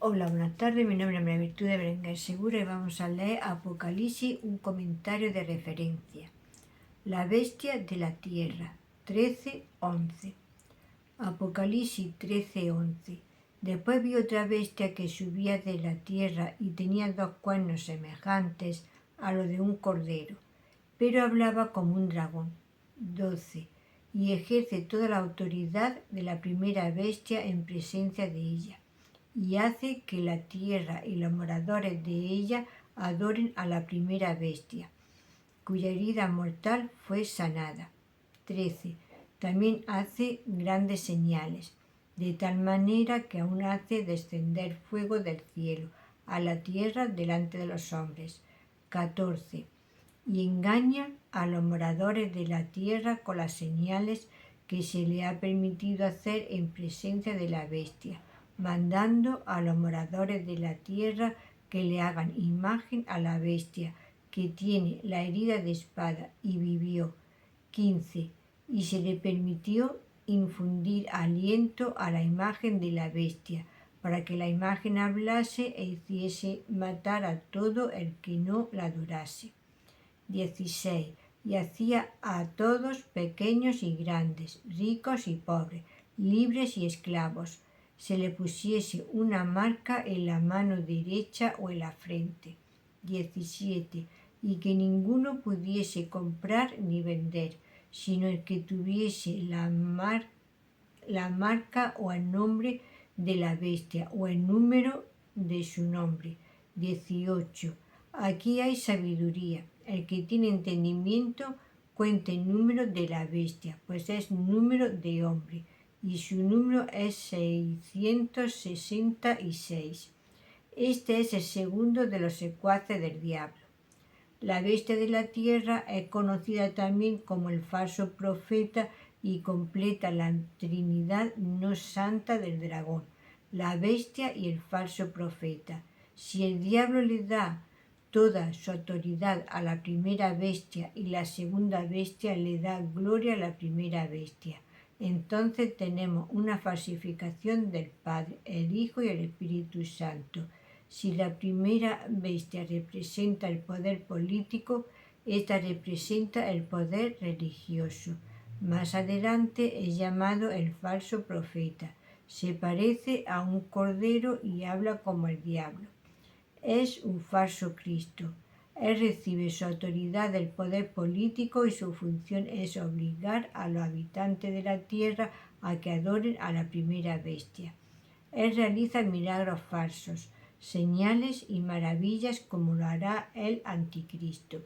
Hola, buenas tardes. Mi nombre es María Virtud de Berenguer Segura y vamos a leer Apocalipsis, un comentario de referencia. La bestia de la tierra, 13:11. Apocalipsis 13:11. Después vi otra bestia que subía de la tierra y tenía 2 cuernos semejantes a los de un cordero, pero hablaba como un dragón. 12. Y ejerce toda la autoridad de la primera bestia en presencia de ella, y hace que la tierra y los moradores de ella adoren a la primera bestia, cuya herida mortal fue sanada. 13. También hace grandes señales, de tal manera que aún hace descender fuego del cielo a la tierra delante de los hombres. 14. Y engaña a los moradores de la tierra con las señales que se le ha permitido hacer en presencia de la bestia, mandando a los moradores de la tierra que le hagan imagen a la bestia, que tiene la herida de espada y vivió. 15. Y se le permitió infundir aliento a la imagen de la bestia, para que la imagen hablase e hiciese matar a todo el que no la adorase. 16. Y hacía a todos, pequeños y grandes, ricos y pobres, libres y esclavos, se le pusiese una marca en la mano derecha o en la frente. 17. Y que ninguno pudiese comprar ni vender, sino el que tuviese la marca o el nombre de la bestia o el número de su nombre. 18. Aquí hay sabiduría. El que tiene entendimiento cuenta el número de la bestia, pues es número de hombre, y su número es 666. Este es el segundo de los secuaces del diablo. La bestia de la tierra es conocida también como el falso profeta y completa la trinidad no santa del dragón, la bestia y el falso profeta. Si el diablo le da toda su autoridad a la primera bestia y la segunda bestia le da gloria a la primera bestia, entonces tenemos una falsificación del Padre, el Hijo y el Espíritu Santo. Si la primera bestia representa el poder político, esta representa el poder religioso. Más adelante es llamado el falso profeta. Se parece a un cordero y habla como el diablo. Es un falso Cristo. Él recibe su autoridad del poder político y su función es obligar a los habitantes de la tierra a que adoren a la primera bestia. Él realiza milagros falsos, señales y maravillas como lo hará el anticristo.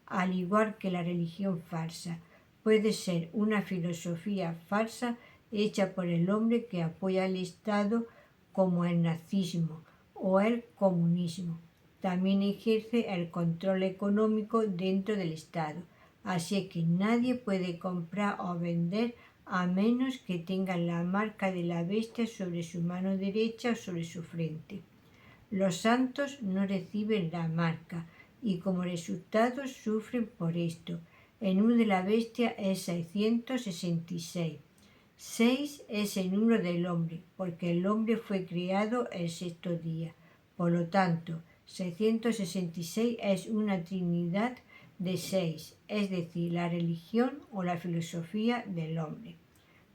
Al igual que la religión falsa, puede ser una filosofía falsa hecha por el hombre que apoya al Estado, como el nazismo o el comunismo. También ejerce el control económico dentro del Estado, así que nadie puede comprar o vender a menos que tenga la marca de la bestia sobre su mano derecha o sobre su frente. Los santos no reciben la marca y como resultado sufren por esto. El número de la bestia es 666. 6 es el número del hombre, porque el hombre fue creado el sexto día. Por lo tanto, 666 es una trinidad de 6, es decir, la religión o la filosofía del hombre.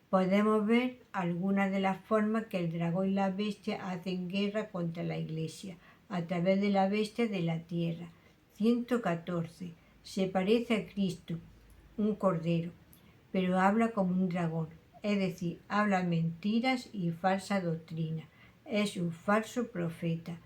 Podemos ver algunas de las formas que el dragón y la bestia hacen guerra contra la iglesia, a través de la bestia de la tierra. 114. Se parece a Cristo, un cordero, pero habla como un dragón, es decir, habla mentiras y falsa doctrina. Es un falso profeta.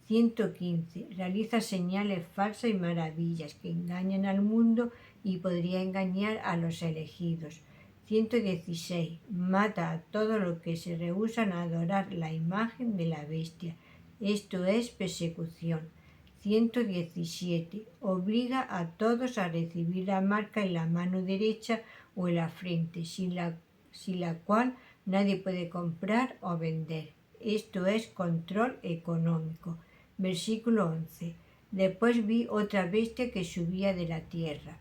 115. Realiza señales falsas y maravillas que engañan al mundo y podría engañar a los elegidos. 116. Mata a todos los que se rehúsan a adorar la imagen de la bestia. Esto es persecución. 117. Obliga a todos a recibir la marca en la mano derecha o en la frente, sin la cual nadie puede comprar o vender. Esto es control económico. Versículo 11. Después vi otra bestia que subía de la tierra.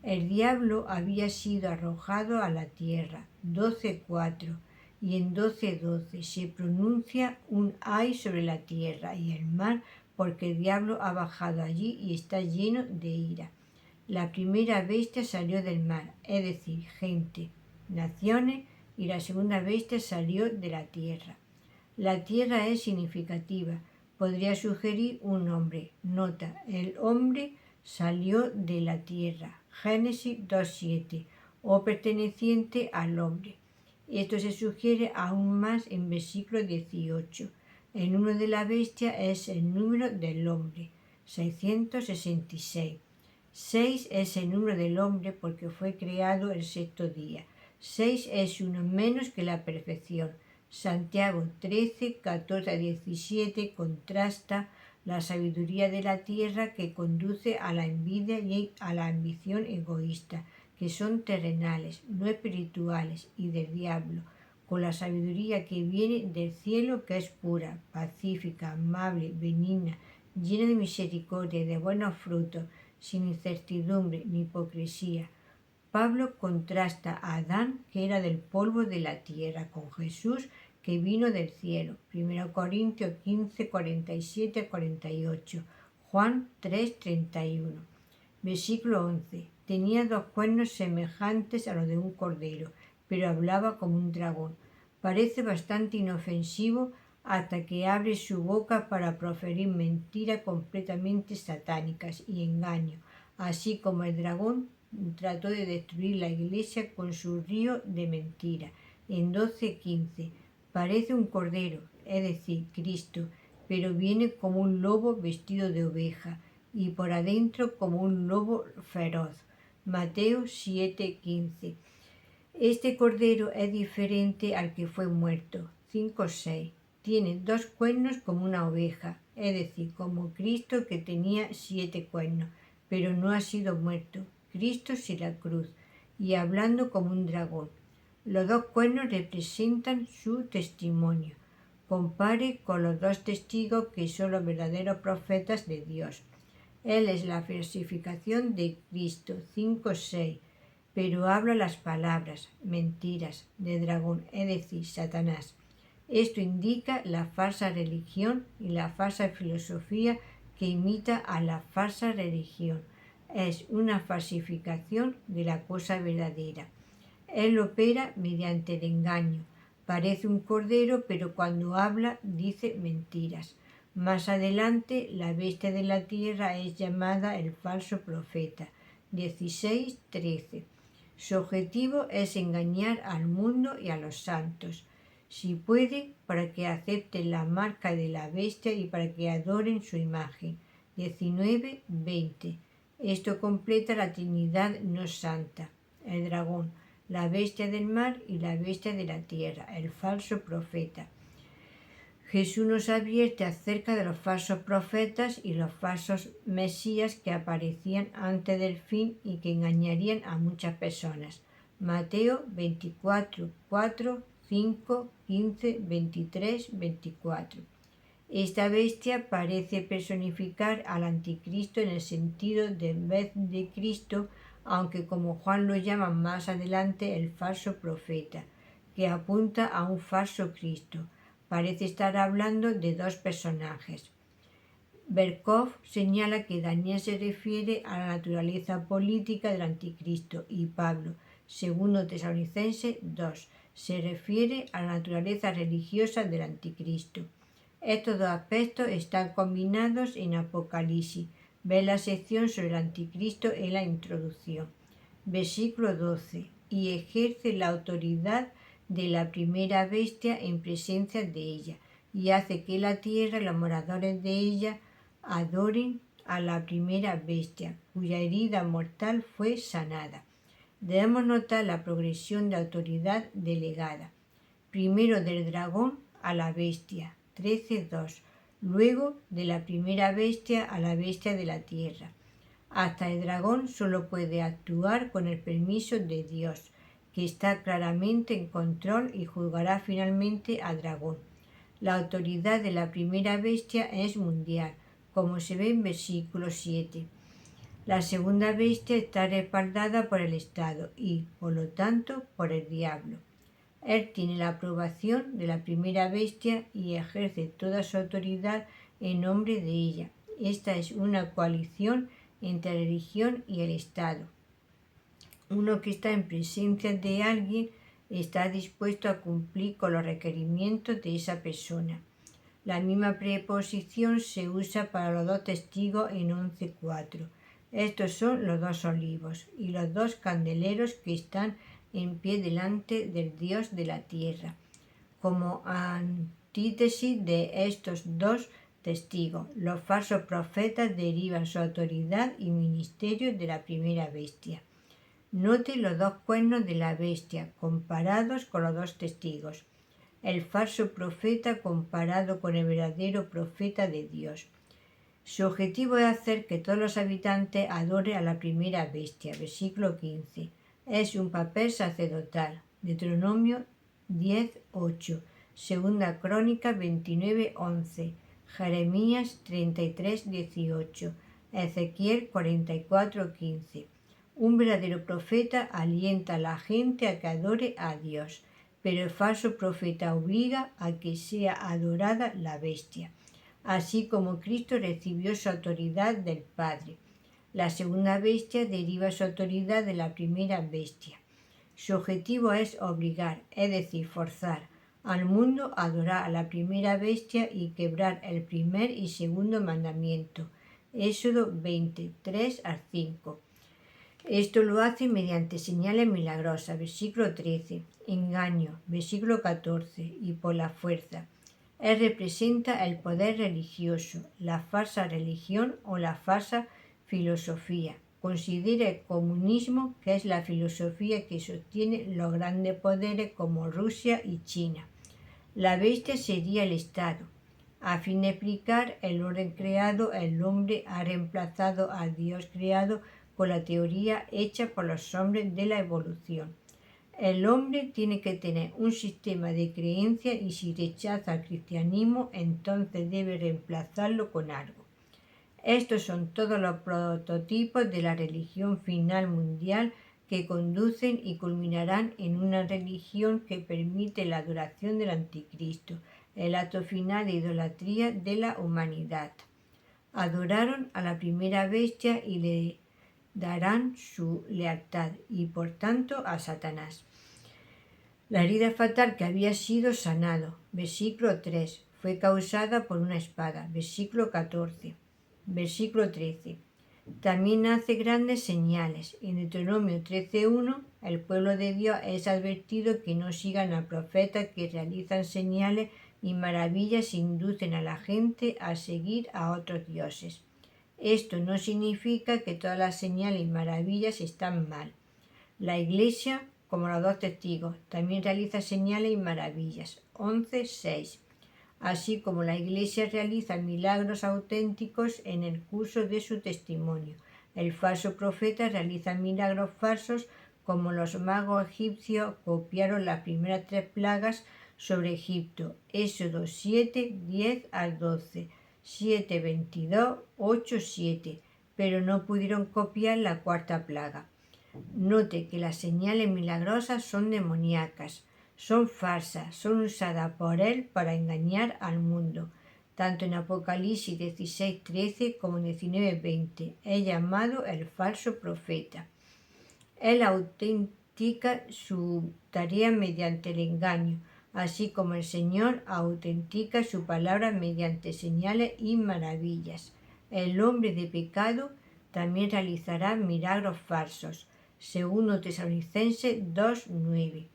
El diablo había sido arrojado a la tierra. 12:4. y en 12:12 se pronuncia un ay sobre la tierra y el mar, porque el diablo ha bajado allí y está lleno de ira. La primera bestia salió del mar, es decir, gente, naciones, y la segunda bestia salió de la tierra. La tierra es significativa, podría sugerir un nombre. Nota, el hombre salió de la tierra, Génesis 2:7, o perteneciente al hombre. Esto se sugiere aún más en versículo 18. El número de la bestia es el número del hombre, 666. 6 es el número del hombre porque fue creado el sexto día. 6 es uno menos que la perfección. Santiago 13, 14 a 17 contrasta la sabiduría de la tierra que conduce a la envidia y a la ambición egoísta, que son terrenales, no espirituales, y del diablo, con la sabiduría que viene del cielo, que es pura, pacífica, amable, benigna, llena de misericordia y de buenos frutos, sin incertidumbre ni hipocresía. Pablo contrasta a Adán, que era del polvo de la tierra, con Jesús, que vino del cielo. 1 Corintios 15, 47 a 48. Juan 3, 31. Versículo 11. Tenía 2 cuernos semejantes a los de un cordero, pero hablaba como un dragón. Parece bastante inofensivo hasta que abre su boca para proferir mentiras completamente satánicas y engaño, así como el dragón trató de destruir la iglesia con su río de mentira. En 12:15 parece un cordero, es decir, Cristo, pero viene como un lobo vestido de oveja y por adentro como un lobo feroz. Mateo 7:15. Este cordero es diferente al que fue muerto. 5:6. Tiene 2 cuernos como una oveja, es decir, como Cristo que tenía 7 cuernos, pero no ha sido muerto. Cristo sin la cruz, y hablando como un dragón. Los 2 cuernos representan su testimonio. Compare con los 2 testigos que son los verdaderos profetas de Dios. Él es la falsificación de Cristo, 5:6, pero habla las palabras, mentiras, de dragón, es decir, Satanás. Esto indica la falsa religión y la falsa filosofía que imita a la falsa religión. Es una falsificación de la cosa verdadera. Él opera mediante el engaño. Parece un cordero, pero cuando habla dice mentiras. Más adelante, la bestia de la tierra es llamada el falso profeta. 16:13. Su objetivo es engañar al mundo y a los santos, si puede, para que acepten la marca de la bestia y para que adoren su imagen. 19:20. Esto completa la Trinidad no santa, el dragón, la bestia del mar y la bestia de la tierra, el falso profeta. Jesús nos advierte acerca de los falsos profetas y los falsos mesías que aparecían antes del fin y que engañarían a muchas personas. Mateo 24, 4, 5, 15, 23, 24. Esta bestia parece personificar al anticristo en el sentido de en vez de Cristo, aunque como Juan lo llama más adelante el falso profeta, que apunta a un falso Cristo. Parece estar hablando de 2 personajes. Berkov señala que Daniel se refiere a la naturaleza política del anticristo y Pablo, 2 Tesalonicenses 2, se refiere a la naturaleza religiosa del anticristo. Estos 2 aspectos están combinados en Apocalipsis. Ve la sección sobre el anticristo en la introducción. Versículo 12. Y ejerce la autoridad de la primera bestia en presencia de ella, y hace que la tierra y los moradores de ella adoren a la primera bestia, cuya herida mortal fue sanada. Debemos notar la progresión de autoridad delegada. Primero del dragón a la bestia, 13:2. Luego de la primera bestia a la bestia de la tierra. Hasta el dragón solo puede actuar con el permiso de Dios, que está claramente en control y juzgará finalmente al dragón. La autoridad de la primera bestia es mundial, como se ve en versículo 7. La segunda bestia está respaldada por el Estado y, por lo tanto, por el diablo. Él tiene la aprobación de la primera bestia y ejerce toda su autoridad en nombre de ella. Esta es una coalición entre la religión y el Estado. Uno que está en presencia de alguien está dispuesto a cumplir con los requerimientos de esa persona. La misma preposición se usa para los dos testigos en 11.4. Estos son los dos olivos y los dos candeleros que están en pie delante del Dios de la tierra. Como antítesis de estos dos testigos, los falsos profetas derivan su autoridad y ministerio de la primera bestia. Note los dos cuernos de la bestia comparados con los dos testigos. El falso profeta comparado con el verdadero profeta de Dios. Su objetivo es hacer que todos los habitantes adoren a la primera bestia. Versículo 15. Es un papel sacerdotal. Deuteronomio 10.8. Segunda Crónica 29.11. Jeremías 33.18. Ezequiel 44.15. Un verdadero profeta alienta a la gente a que adore a Dios, pero el falso profeta obliga a que sea adorada la bestia, así como Cristo recibió su autoridad del Padre. La segunda bestia deriva su autoridad de la primera bestia. Su objetivo es obligar, es decir, forzar al mundo a adorar a la primera bestia y quebrar el primer y segundo mandamiento. Éxodo 23-5. Esto lo hace mediante señales milagrosas, versículo 13, engaño, versículo 14, y por la fuerza. Él representa el poder religioso, la falsa religión o la falsa filosofía. Considera el comunismo, que es la filosofía que sostiene los grandes poderes como Rusia y China. La bestia sería el Estado. A fin de explicar el orden creado, el hombre ha reemplazado al Dios creado con la teoría hecha por los hombres de la evolución. El hombre tiene que tener un sistema de creencias y si rechaza el cristianismo, entonces debe reemplazarlo con algo. Estos son todos los prototipos de la religión final mundial que conducen y culminarán en una religión que permite la adoración del anticristo, el acto final de idolatría de la humanidad. Adoraron a la primera bestia y le darán su lealtad y por tanto a Satanás. La herida fatal que había sido sanado, versículo 3, fue causada por una espada, versículo 14, versículo 13. También hace grandes señales. En Deuteronomio 13.1, el pueblo de Dios es advertido que no sigan a profetas que realizan señales y maravillas e inducen a la gente a seguir a otros dioses. Esto no significa que todas las señales y maravillas están mal. La Iglesia, como los dos testigos, también realiza señales y maravillas. 11.6. Así como la Iglesia realiza milagros auténticos en el curso de su testimonio. El falso profeta realiza milagros falsos, como los magos egipcios copiaron las primeras 3 plagas sobre Egipto. Éxodo 7:10-12. 7:22, 8:7, pero no pudieron copiar la 4ª plaga. Note que las señales milagrosas son demoníacas, son falsas, son usadas por él para engañar al mundo. Tanto en Apocalipsis 16:13 como en 19:20 es llamado el falso profeta. Él autentica su tarea mediante el engaño, así como el Señor autentica su palabra mediante señales y maravillas. El hombre de pecado también realizará milagros falsos. 2 Tesalonicenses 2:9.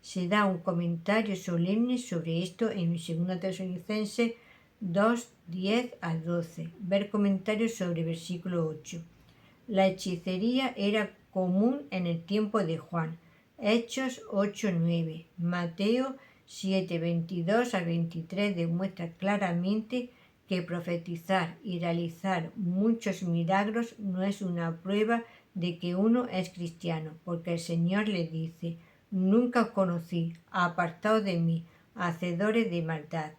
Se da un comentario solemne sobre esto en 2 Tesalonicenses 2:10-12. Ver comentarios sobre versículo 8. La hechicería era común en el tiempo de Juan. Hechos 8:9. Mateo 7:22-23 demuestra claramente que profetizar y realizar muchos milagros no es una prueba de que uno es cristiano, porque el Señor le dice: nunca os conocí, apartaos de mí, hacedores de maldad.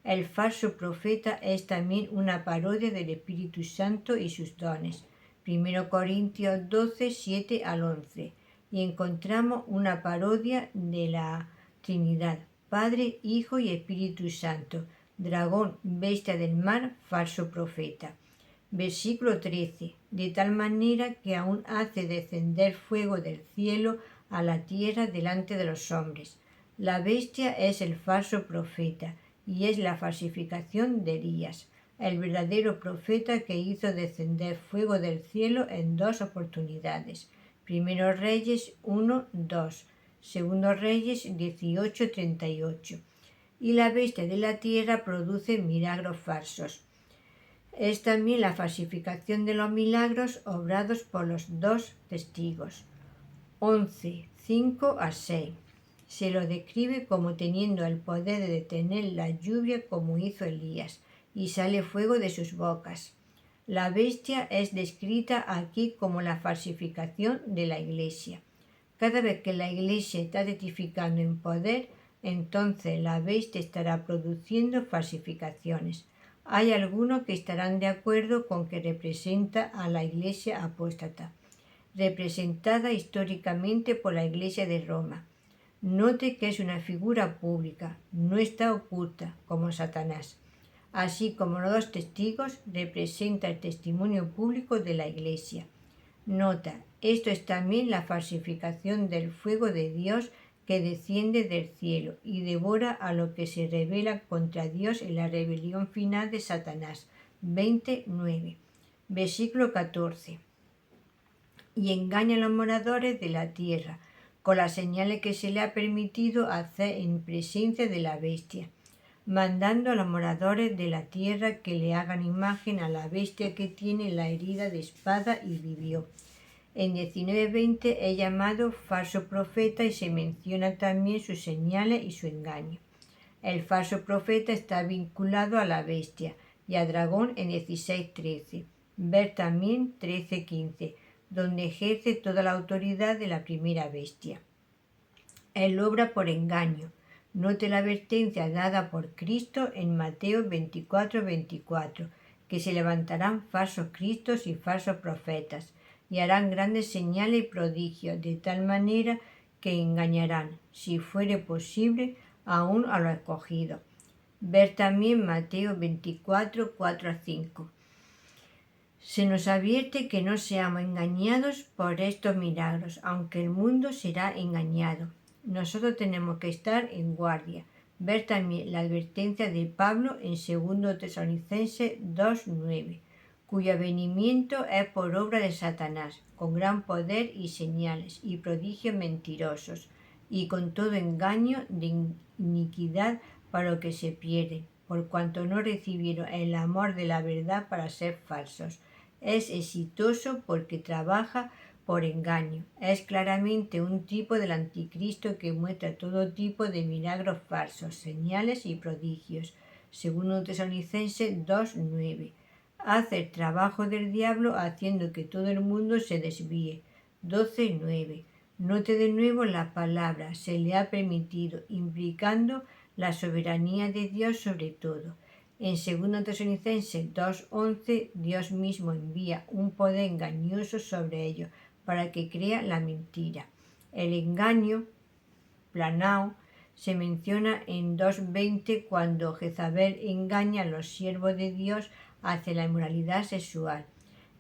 El falso profeta es también una parodia del Espíritu Santo y sus dones. 1 Corintios 12:7-11. Y encontramos una parodia de la Trinidad, Padre, Hijo y Espíritu Santo. Dragón, bestia del mar, falso profeta. Versículo 13. De tal manera que aún hace descender fuego del cielo a la tierra delante de los hombres. La bestia es el falso profeta y es la falsificación de Elías, el verdadero profeta que hizo descender fuego del cielo en dos oportunidades. Primero Reyes 1, 2. Segundo Reyes 18, 38. Y la bestia de la tierra produce milagros falsos. Es también la falsificación de los milagros obrados por los dos testigos. 11, 5 a 6. Se lo describe como teniendo el poder de detener la lluvia como hizo Elías, y sale fuego de sus bocas. La bestia es descrita aquí como la falsificación de la Iglesia. Cada vez que la Iglesia está testificando en poder, entonces la bestia estará produciendo falsificaciones. Hay algunos que estarán de acuerdo con que representa a la Iglesia apóstata, representada históricamente por la Iglesia de Roma. Note que es una figura pública, no está oculta, como Satanás. Así como los dos testigos representa el testimonio público de la Iglesia. Nota, esto es también la falsificación del fuego de Dios que desciende del cielo y devora a lo que se rebela contra Dios en la rebelión final de Satanás. 29. Versículo 14. Y engaña a los moradores de la tierra con las señales que se le ha permitido hacer en presencia de la bestia, mandando a los moradores de la tierra que le hagan imagen a la bestia que tiene la herida de espada y vivió. En 19:20 es llamado falso profeta y se menciona también sus señales y su engaño. El falso profeta está vinculado a la bestia y a dragón en 16:13. Ver también 13:15, donde ejerce toda la autoridad de la primera bestia. Él obra por engaño. Note la advertencia dada por Cristo en Mateo 24:24, que se levantarán falsos cristos y falsos profetas, y harán grandes señales y prodigios, de tal manera que engañarán, si fuere posible, aún a los escogidos. Ver también Mateo 24, 4 a 5. Se nos advierte que no seamos engañados por estos milagros, aunque el mundo será engañado. Nosotros tenemos que estar en guardia. Ver también la advertencia de Pablo en 2 Tesalonicenses 2:9, cuyo avenimiento es por obra de Satanás, con gran poder y señales y prodigios mentirosos, y con todo engaño de iniquidad para los que se pierden, por cuanto no recibieron el amor de la verdad para ser falsos. Es exitoso porque trabaja por engaño. Es claramente un tipo del anticristo que muestra todo tipo de milagros falsos, señales y prodigios. 2 Tesalonicenses 2:9. Hace el trabajo del diablo haciendo que todo el mundo se desvíe. 12:9. Note de nuevo la palabra se le ha permitido, implicando la soberanía de Dios sobre todo. En 2 Tesalonicenses 2:11, Dios mismo envía un poder engañoso sobre ellos para que crean la mentira. El engaño, planao, se menciona en 2:20 cuando Jezabel engaña a los siervos de Dios hacia la inmoralidad sexual.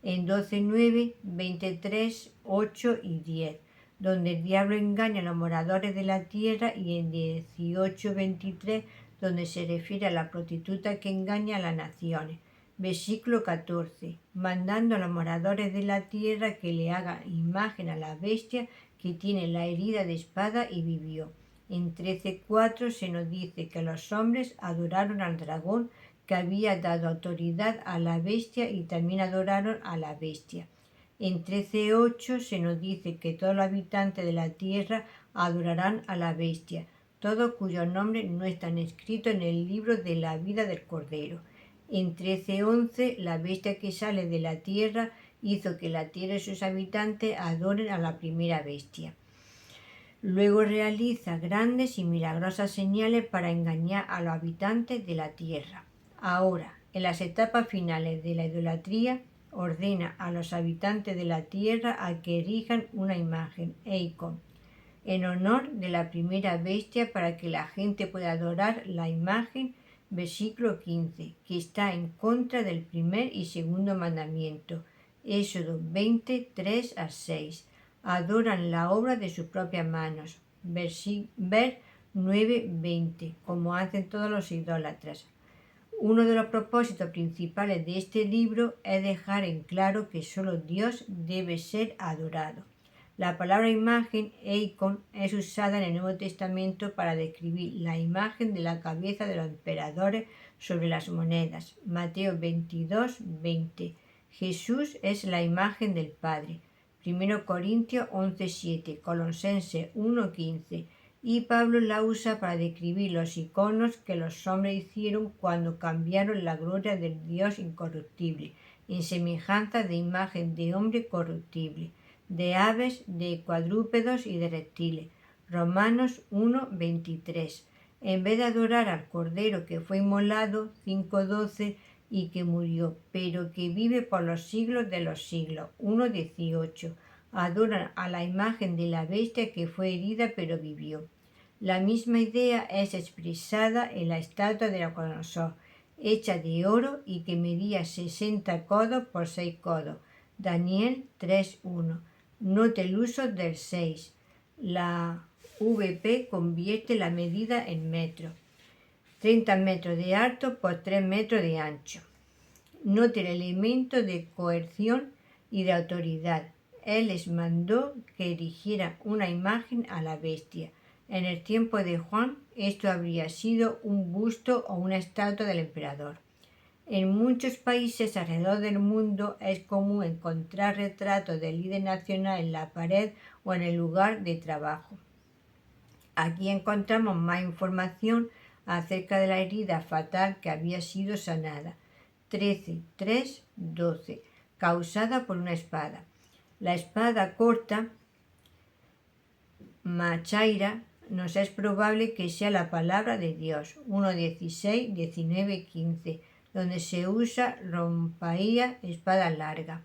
En 12:9, 23, 8 y 10, donde el diablo engaña a los moradores de la tierra, y en 18:23, donde se refiere a la prostituta que engaña a las naciones. Versículo 14. Mandando a los moradores de la tierra que le hagan imagen a la bestia que tiene la herida de espada y vivió. En 13:4 se nos dice que los hombres adoraron al dragón que había dado autoridad a la bestia y también adoraron a la bestia. En 13:8 se nos dice que todos los habitantes de la tierra adorarán a la bestia, todos cuyos nombres no están escritos en el libro de la vida del Cordero. En 13:11 la bestia que sale de la tierra hizo que la tierra y sus habitantes adoren a la primera bestia. Luego realiza grandes y milagrosas señales para engañar a los habitantes de la tierra. Ahora, en las etapas finales de la idolatría, ordena a los habitantes de la tierra a que erijan una imagen, eikon. en honor de la primera bestia para que la gente pueda adorar la imagen, versículo 15, que está en contra del primer y segundo mandamiento. Éxodo 20, 3 a 6. Adoran la obra de sus propias manos. Ver 9, 20, como hacen todos los idólatras. Uno de los propósitos principales de este libro es dejar en claro que solo Dios debe ser adorado. La palabra imagen, eikon, es usada en el Nuevo Testamento para describir la imagen de la cabeza de los emperadores sobre las monedas. Mateo 22, 20. Jesús es la imagen del Padre. 1 Corintios 11, 7. Colosenses 1, 15. Y Pablo la usa para describir los iconos que los hombres hicieron cuando cambiaron la gloria del Dios incorruptible en semejanza de imagen de hombre corruptible, de aves, de cuadrúpedos y de reptiles. Romanos 1, 23. En vez de adorar al Cordero que fue inmolado, 5:12, y que murió, pero que vive por los siglos de los siglos, 1:18. Adoran a la imagen de la bestia que fue herida pero vivió. La misma idea es expresada en la estatua de Nabucodonosor, hecha de oro y que medía 60 codos por 6 codos. Daniel 3:1. Note el uso del 6. La VP convierte la medida en metros. 30 metros de alto por 3 metros de ancho. Note el elemento de coerción y de autoridad. Él les mandó que erigieran una imagen a la bestia. En el tiempo de Juan, esto habría sido un busto o una estatua del emperador. En muchos países alrededor del mundo es común encontrar retratos del líder nacional en la pared o en el lugar de trabajo. Aquí encontramos más información acerca de la herida fatal que había sido sanada. 13, 3, 12. Causada por una espada. La espada corta, machaira, nos es probable que sea la palabra de Dios. 1:16, 19, 15, donde se usa rompaía, espada larga.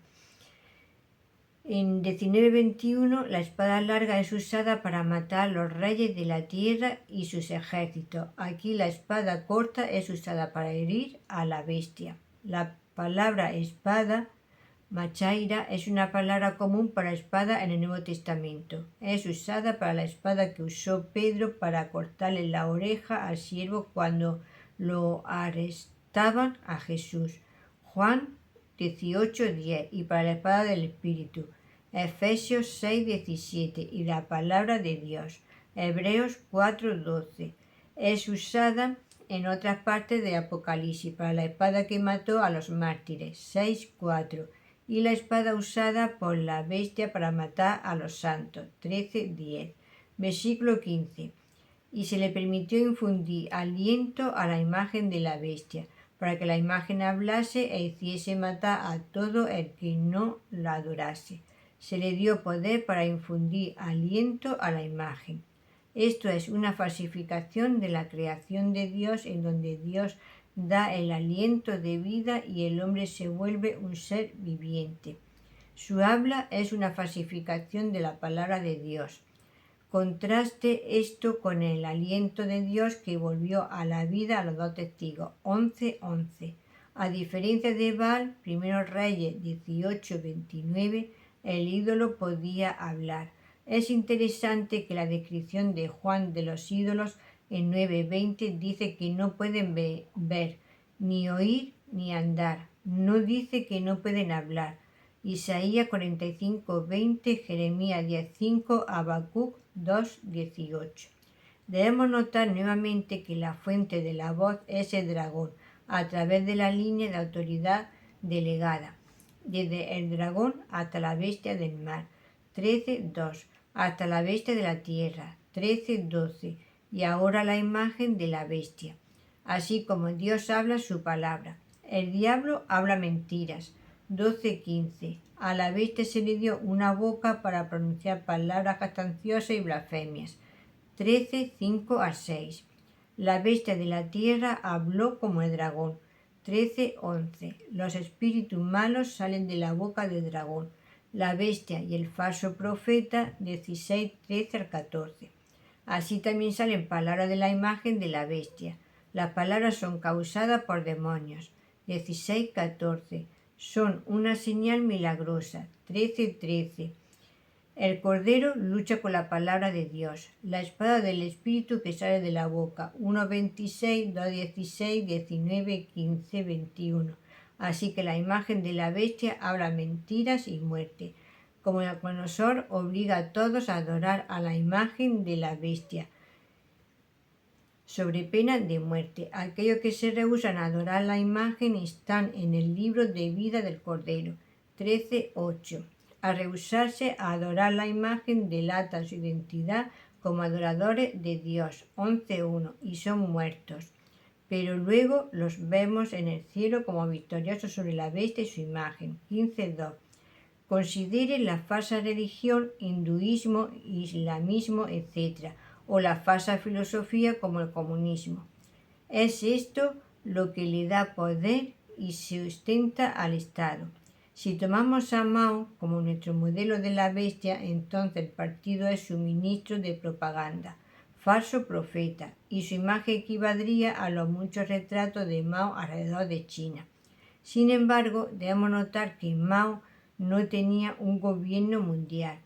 En 19:21, la espada larga es usada para matar a los reyes de la tierra y sus ejércitos. Aquí la espada corta es usada para herir a la bestia. La palabra espada, machaira, es una palabra común para espada en el Nuevo Testamento. Es usada para la espada que usó Pedro para cortarle la oreja al siervo cuando lo arrestaban a Jesús. Juan 18:10, y para la espada del Espíritu. Efesios 6:17, y la palabra de Dios. Hebreos 4:12. Es usada en otras partes de Apocalipsis para la espada que mató a los mártires. 6:4. Y la espada usada por la bestia para matar a los santos. 13:10. Versículo 15. Y se le permitió infundir aliento a la imagen de la bestia, para que la imagen hablase e hiciese matar a todo el que no la adorase. Se le dio poder para infundir aliento a la imagen. Esto es una falsificación de la creación de Dios, en donde Dios da el aliento de vida y el hombre se vuelve un ser viviente. Su habla es una falsificación de la palabra de Dios. Contraste esto con el aliento de Dios que volvió a la vida a los dos testigos. 11:11. A diferencia de Baal, 1 Reyes 18:29, el ídolo podía hablar. Es interesante que la descripción de Juan de los ídolos en 9:20 dice que no pueden ver, ni oír, ni andar. No dice que no pueden hablar. Isaías 45:20, Jeremías 10:5, Habacuc 2:18. Debemos notar nuevamente que la fuente de la voz es el dragón, a través de la línea de autoridad delegada, desde el dragón hasta la bestia del mar. 13:2. Hasta la bestia de la tierra. 13:12. Y ahora la imagen de la bestia. Así como Dios habla su palabra. El diablo habla mentiras. 12:15. A la bestia se le dio una boca para pronunciar palabras jactanciosas y blasfemias. 13:5-6. La bestia de la tierra habló como el dragón. 13:11. Los espíritus malos salen de la boca del dragón. la bestia y el falso profeta, 16, 13 al 14. Así también salen palabras de la imagen de la bestia. Las palabras son causadas por demonios, 16, 14. Son una señal milagrosa, 13, 13. El Cordero lucha con la palabra de Dios, la espada del Espíritu que sale de la boca, 1:26, 2:16, 19, 15, 21. Así que la imagen de la bestia habla mentiras y muerte. Como Nabucodonosor obliga a todos a adorar a la imagen de la bestia, sobre pena de muerte. Aquellos que se rehúsan a adorar la imagen están en el libro de vida del Cordero, 13:8. Al rehusarse a adorar la imagen delatan su identidad como adoradores de Dios, 11:1, y son muertos. Pero luego los vemos en el cielo como victoriosos sobre la bestia y su imagen, 15:2. Considere la falsa religión, hinduismo, islamismo, etc., o la falsa filosofía como el comunismo. Es esto lo que le da poder y sustenta al Estado. Si tomamos a Mao como nuestro modelo de la bestia, entonces el partido es su ministro de propaganda, falso profeta, y su imagen equivaldría a los muchos retratos de Mao alrededor de China. Sin embargo, debemos notar que Mao no tenía un gobierno mundial.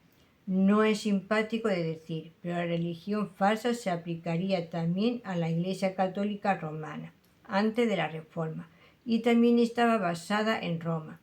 No es simpático de decir, pero la religión falsa se aplicaría también a la Iglesia Católica Romana, antes de la Reforma, y también estaba basada en Roma.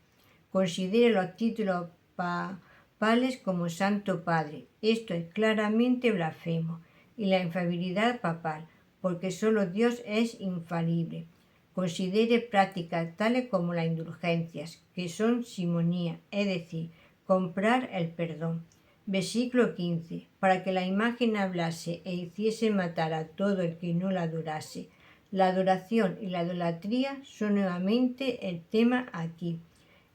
Considere los títulos papales como Santo Padre. Esto es claramente blasfemo, y la infalibilidad papal, porque solo Dios es infalible. Considere prácticas tales como las indulgencias, que son simonía, es decir, comprar el perdón. Versículo 15. Para que la imagen hablase e hiciese matar a todo el que no la adorase. La adoración y la idolatría son nuevamente el tema aquí.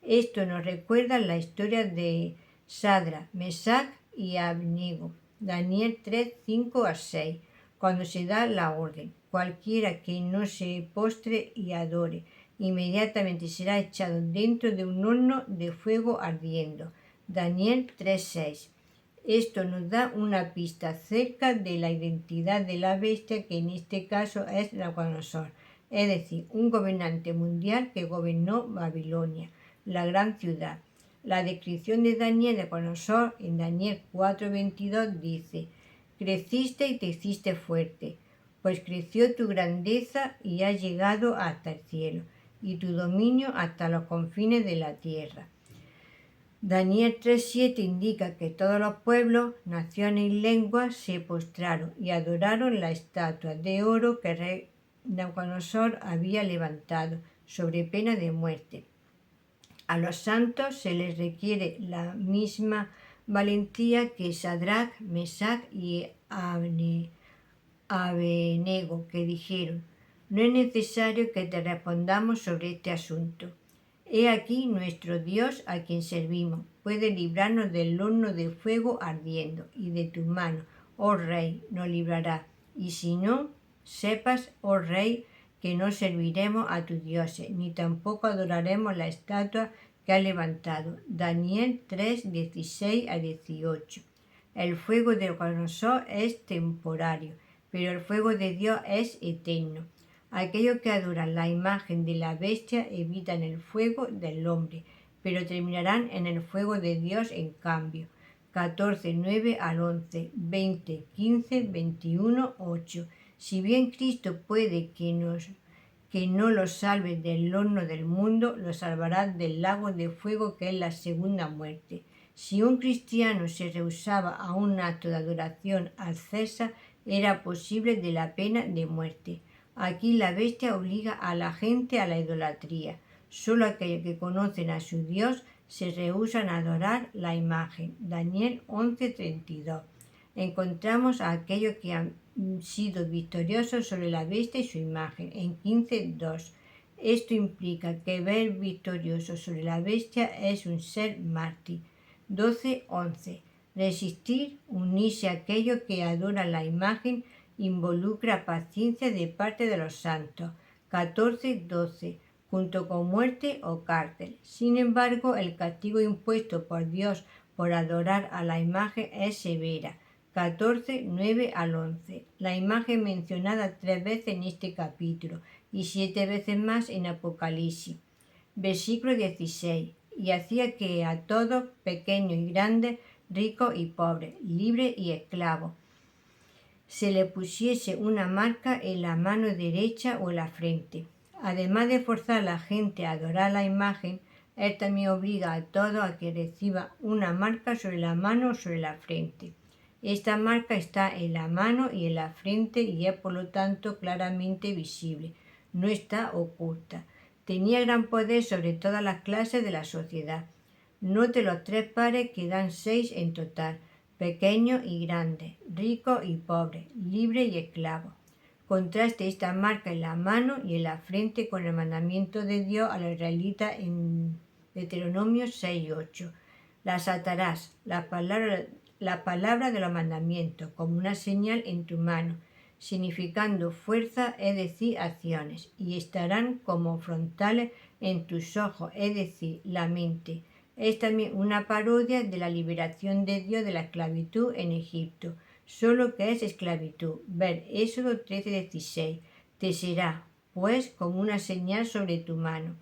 Esto nos recuerda la historia de Sadra, Mesac y Abednego, Daniel 3, 5 a 6, cuando se da la orden. Cualquiera que no se postre y adore, inmediatamente será echado dentro de un horno de fuego ardiendo. Daniel 3, 6. Esto nos da una pista acerca de la identidad de la bestia, que en este caso es Nabucodonosor, es decir, un gobernante mundial que gobernó Babilonia, la gran ciudad. La descripción de Daniel de Nabucodonosor en Daniel 4:22 dice: creciste y te hiciste fuerte, pues creció tu grandeza y has llegado hasta el cielo, y tu dominio hasta los confines de la tierra. Daniel 3:7 indica que todos los pueblos, naciones y lenguas se postraron y adoraron la estatua de oro que el rey Nabucodonosor había levantado, sobre pena de muerte. A los santos se les requiere la misma valentía que Sadrach, Mesac y Abednego, que dijeron: no es necesario que te respondamos sobre este asunto. He aquí nuestro Dios a quien servimos puede librarnos del horno de fuego ardiendo, y de tu mano, oh Rey, nos librará. Y si no, sepas, oh Rey, que no serviremos a tus dioses, ni tampoco adoraremos la estatua que has levantado. Daniel 3, 16 a 18. El fuego de Nabucodonosor es temporario, pero el fuego de Dios es eterno. Aquellos que adoran la imagen de la bestia evitan el fuego del hombre, pero terminarán en el fuego de Dios en cambio. 14, 9 al 11, 20, 15, 21, 8. Si bien Cristo puede que no los salve del horno del mundo, los salvará del lago de fuego, que es la segunda muerte. Si un cristiano se rehusaba a un acto de adoración al César, era posible de la pena de muerte. Aquí la bestia obliga a la gente a la idolatría. Solo aquellos que conocen a su Dios se rehúsan a adorar la imagen. Daniel 11:32. Encontramos a aquellos que han sido victoriosos sobre la bestia y su imagen en 15:2. Esto implica que ver victorioso sobre la bestia es un ser mártir. 12:11. Resistir, unirse a aquellos que adoran la imagen, involucra paciencia de parte de los santos. 14:12. junto con muerte o cárcel. Sin embargo, el castigo impuesto por Dios por adorar a la imagen es severa. 14, 9 al 11. La imagen mencionada 3 veces en este capítulo y 7 veces más en Apocalipsis. Versículo 16. Y hacía que a todos, pequeños y grandes, ricos y pobres, libres y esclavos, se le pusiese una marca en la mano derecha o en la frente. Además de forzar a la gente a adorar la imagen, él también obliga a todos a que reciba una marca sobre la mano o sobre la frente. Esta marca está en la mano y en la frente y es por lo tanto claramente visible, no está oculta. Tenía gran poder sobre todas las clases de la sociedad. Note los 3 pares que dan 6 en total: pequeños y grandes, ricos y pobres, libres y esclavos. Contraste esta marca en la mano y en la frente con el mandamiento de Dios a los israelitas en Deuteronomio 6:8. Las atarás, la palabra de los mandamientos, como una señal en tu mano, significando fuerza, es decir, acciones, y estarán como frontales en tus ojos, es decir, la mente. Es también una parodia de la liberación de Dios de la esclavitud en Egipto, solo que es esclavitud. Ver Éxodo 13:16. Te será, pues, como una señal sobre tu mano,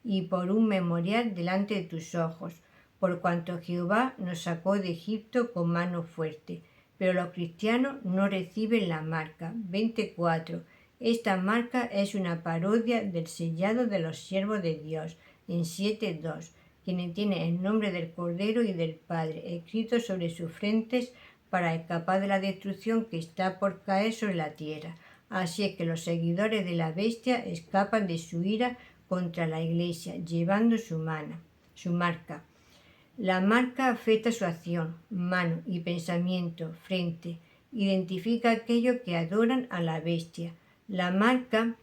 y por un memorial delante de tus ojos, por cuanto Jehová nos sacó de Egipto con mano fuerte. Pero los cristianos no reciben la marca. 24. Esta marca es una parodia del sellado de los siervos de Dios en 7:2. Quien tiene el nombre del Cordero y del Padre escrito sobre sus frentes para escapar de la destrucción que está por caer sobre la tierra. Así es que los seguidores de la bestia escapan de su ira contra la iglesia, llevando su marca. La marca afecta su acción, mano y pensamiento, frente. Identifica a aquellos que adoran a la bestia. La marca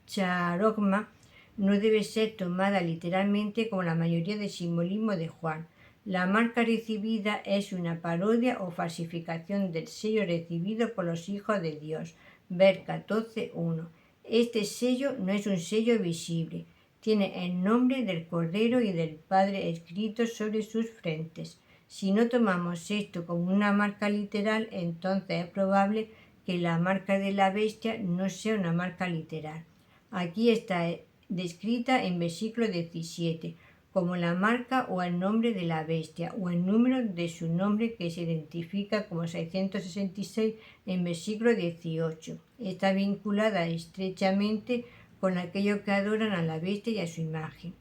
charogma no debe ser tomada literalmente como la mayoría del simbolismo de Juan. La marca recibida es una parodia o falsificación del sello recibido por los hijos de Dios. Ver 14:1. Este sello no es un sello visible. Tiene el nombre del Cordero y del Padre escrito sobre sus frentes. Si no tomamos esto como una marca literal, entonces es probable que la marca de la bestia no sea una marca literal. Aquí está descrita en versículo 17 como la marca o el nombre de la bestia o el número de su nombre, que se identifica como 666 en versículo 18. Está vinculada estrechamente con aquellos que adoran a la bestia y a su imagen.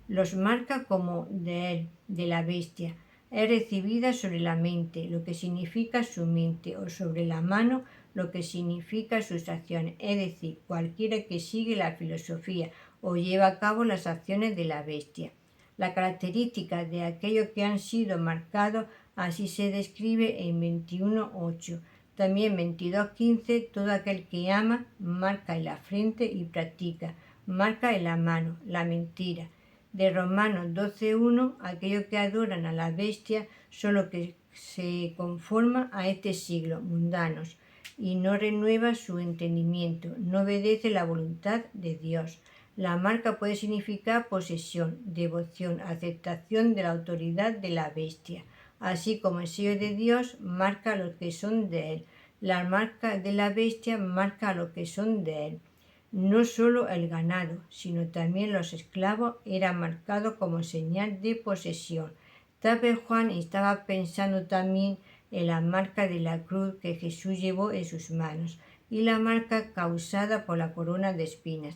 Los marca como de él, de la bestia. Es recibida sobre la mente, lo que significa su mente, o sobre la mano, lo que significa sus acciones, es decir, cualquiera que sigue la filosofía o lleva a cabo las acciones de la bestia. La característica de aquellos que han sido marcados así se describe en 21:8. También 22:15, todo aquel que ama, marca en la frente y practica, marca en la mano, la mentira. De Romanos 12:1, aquellos que adoran a la bestia son los que se conforman a este siglo, mundanos, y no renueva su entendimiento, no obedece la voluntad de Dios. La marca puede significar posesión, devoción, aceptación de la autoridad de la bestia, así como el sello de Dios marca a los que son de él. La marca de la bestia marca a los que son de él. No solo el ganado, sino también los esclavos eran marcados como señal de posesión. Tal vez Juan estaba pensando también en la marca de la cruz que Jesús llevó en sus manos y la marca causada por la corona de espinas.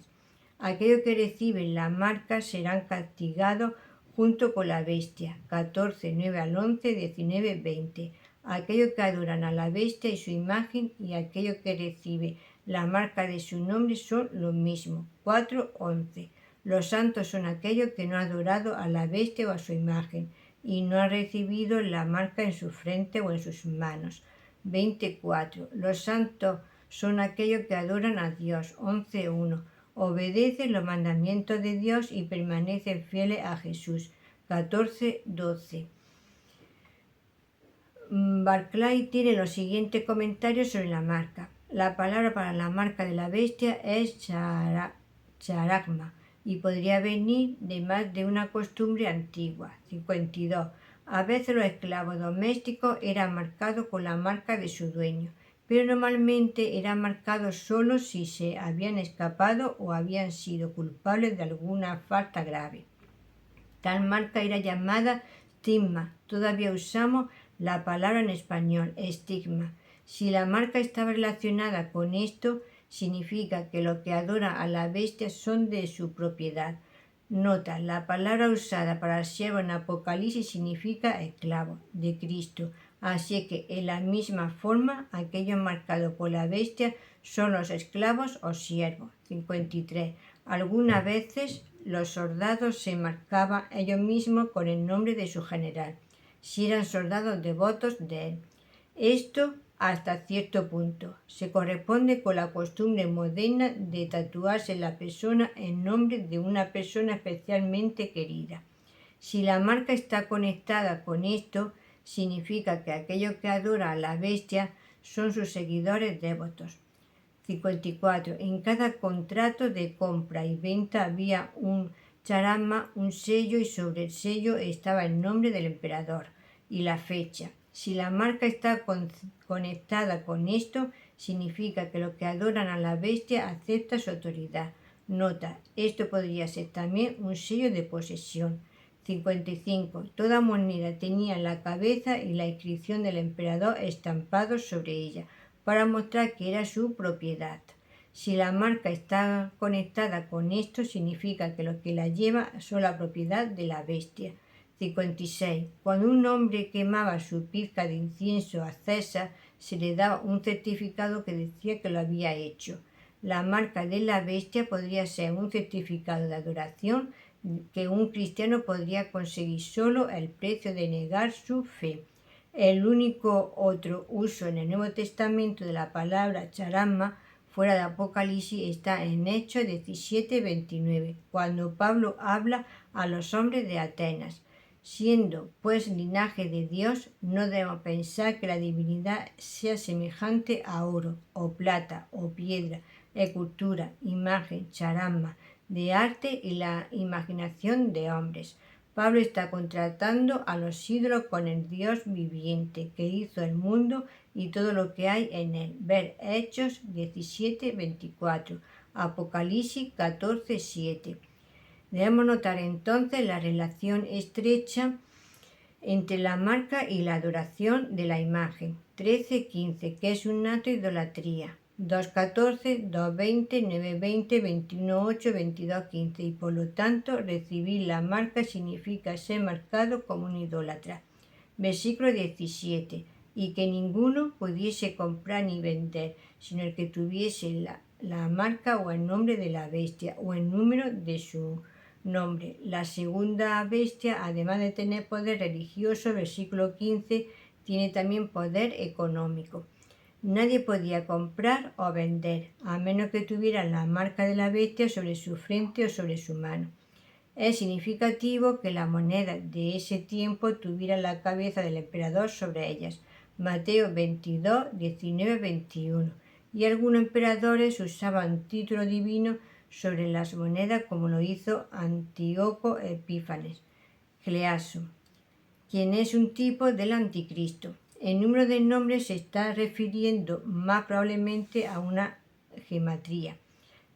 Aquellos que reciben la marca serán castigados junto con la bestia. 14, 9 al 11, 19, 20. Aquellos que adoran a la bestia y su imagen y aquellos que reciben la marca de su nombre son lo mismo. 4:11. Los santos son aquellos que no han adorado a la bestia o a su imagen y no han recibido la marca en su frente o en sus manos. 24. Los santos son aquellos que adoran a Dios. 11:1. Obedecen los mandamientos de Dios y permanecen fieles a Jesús. 14:12. Barclay tiene los siguientes comentarios sobre la marca. La palabra para la marca de la bestia es charagma, y podría venir de más de una costumbre antigua. 52. A veces los esclavos domésticos eran marcados con la marca de su dueño, pero normalmente eran marcados solo si se habían escapado o habían sido culpables de alguna falta grave. Tal marca era llamada stigma. Todavía usamos la palabra en español, estigma. Si la marca estaba relacionada con esto, significa que los que adoran a la bestia son de su propiedad. Nota, la palabra usada para siervo en Apocalipsis significa esclavo de Cristo. Así que en la misma forma, aquellos marcados por la bestia son los esclavos o siervos. 53. Algunas veces los soldados se marcaban ellos mismos con el nombre de su general, si eran soldados devotos de él. Esto, hasta cierto punto, se corresponde con la costumbre moderna de tatuarse en la persona el nombre de una persona especialmente querida. Si la marca está conectada con esto, significa que aquellos que adoran a la bestia son sus seguidores devotos. 54. En cada contrato de compra y venta había un charagma, un sello, y sobre el sello estaba el nombre del emperador y la fecha. Si la marca está conectada con esto, significa que los que adoran a la bestia aceptan su autoridad. Nota, esto podría ser también un sello de posesión. 55. Toda moneda tenía la cabeza y la inscripción del emperador estampados sobre ella, para mostrar que era su propiedad. Si la marca está conectada con esto, significa que los que la llevan son la propiedad de la bestia. 56. Cuando un hombre quemaba su pizca de incienso a César, se le daba un certificado que decía que lo había hecho. La marca de la bestia podría ser un certificado de adoración que un cristiano podría conseguir solo el precio de negar su fe. El único otro uso en el Nuevo Testamento de la palabra charagma fuera de Apocalipsis está en Hechos 17:29, cuando Pablo habla a los hombres de Atenas. Siendo pues linaje de Dios, no debemos pensar que la divinidad sea semejante a oro, o plata, o piedra, escultura, imagen, charagma, de arte y la imaginación de hombres. Pablo está contratando a los ídolos con el Dios viviente que hizo el mundo y todo lo que hay en él. Ver Hechos 17:24, Apocalipsis 14:7. Debemos notar entonces la relación estrecha entre la marca y la adoración de la imagen. 13:15, que es un acto de idolatría. 2:14, 2:20, 9:20, 21:8, 22:15, y por lo tanto recibir la marca significa ser marcado como un idólatra. Versículo 17, y que ninguno pudiese comprar ni vender, sino el que tuviese la marca o el nombre de la bestia o el número de su nombre. La segunda bestia, además de tener poder religioso, versículo 15, tiene también poder económico. Nadie podía comprar o vender, a menos que tuviera la marca de la bestia sobre su frente o sobre su mano. Es significativo que la moneda de ese tiempo tuviera la cabeza del emperador sobre ellas. Mateo 22, 19, 21. Y algunos emperadores usaban título divino sobre las monedas, como lo hizo Antíoco Epífanes Cleaso, quien es un tipo del anticristo. El número de nombres se está refiriendo más probablemente a una gematría.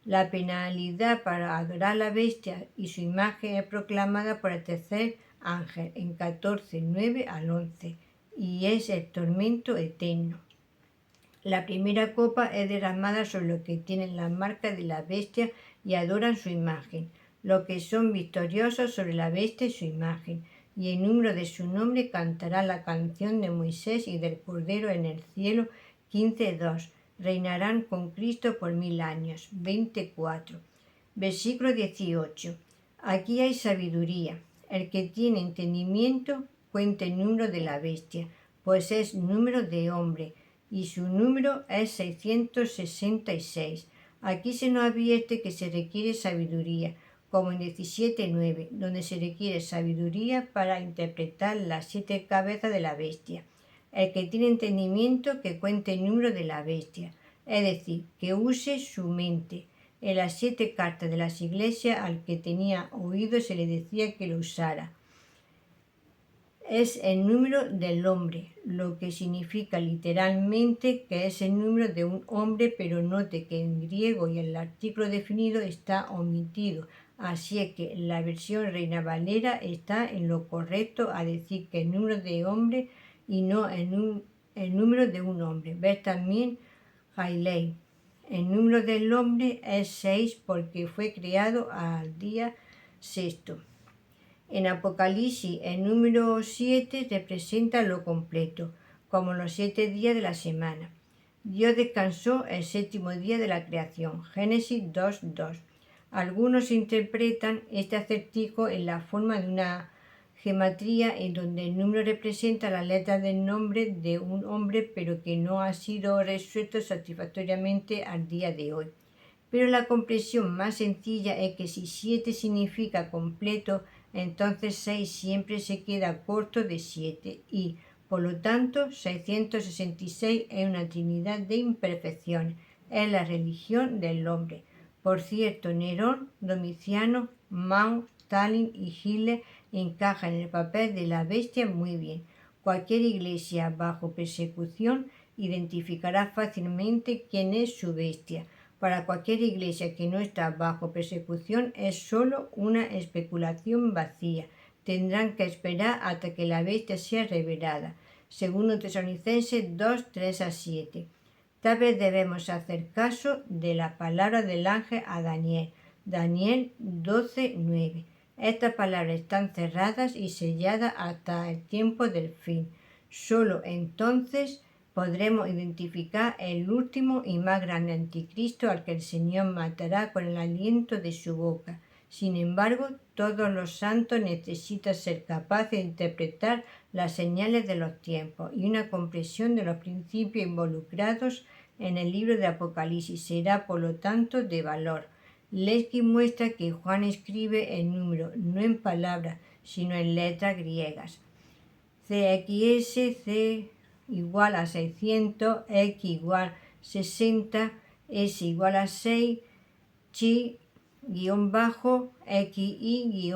La penalidad para adorar a la bestia y su imagen es proclamada por el tercer ángel en 14:9 al 11, y es el tormento eterno. La primera copa es derramada sobre los que tienen la marca de la bestia y adoran su imagen, los que son victoriosos sobre la bestia y su imagen, y en número de su nombre cantará la canción de Moisés y del Cordero en el cielo. 15:2. Reinarán con Cristo por 1000 años. 24. Versículo 18. Aquí hay sabiduría. El que tiene entendimiento cuenta el número de la bestia, pues es número de hombre, y su número es 666. Aquí se nos advierte que se requiere sabiduría, como en 17:9, donde se requiere sabiduría para interpretar las 7 cabezas de la bestia. El que tiene entendimiento que cuente el número de la bestia, es decir, que use su mente. En las 7 cartas de las iglesias al que tenía oído se le decía que lo usara. Es el número del hombre, lo que significa literalmente que es el número de un hombre, pero note que en griego y el artículo definido está omitido, así es que la versión Reina Valera está en lo correcto a decir que el número de hombre y no el número de un hombre. Ves también Hailey. El número del hombre es 6 porque fue creado al día sexto. En Apocalipsis, el número 7 representa lo completo, como los 7 días de la semana. Dios descansó el 7º día de la creación. Génesis 2:2. Algunos interpretan este acertijo en la forma de una gematría en donde el número representa las letras del nombre de un hombre, pero que no ha sido resuelto satisfactoriamente al día de hoy. Pero la comprensión más sencilla es que si 7 significa completo, entonces 6 siempre se queda corto de 7 y, por lo tanto, 666 es una trinidad de imperfecciones. Es la religión del hombre. Por cierto, Nerón, Domiciano, Mao, Stalin y Hitler encajan en el papel de la bestia muy bien. Cualquier iglesia bajo persecución identificará fácilmente quién es su bestia. Para cualquier iglesia que no está bajo persecución es solo una especulación vacía. Tendrán que esperar hasta que la bestia sea revelada. Segundo Tesalonicenses 2, 3-7. Tal vez debemos hacer caso de la palabra del ángel a Daniel. Daniel 12, 9. Estas palabras están cerradas y selladas hasta el tiempo del fin. Solo entonces podremos identificar el último y más grande anticristo al que el Señor matará con el aliento de su boca. Sin embargo, todos los santos necesitan ser capaces de interpretar las señales de los tiempos y una comprensión de los principios involucrados en el libro de Apocalipsis será, por lo tanto, de valor. Lesky muestra que Juan escribe el número no en palabras, sino en letras griegas. CXS, C igual a 600, X igual 60, S igual a 6, Chi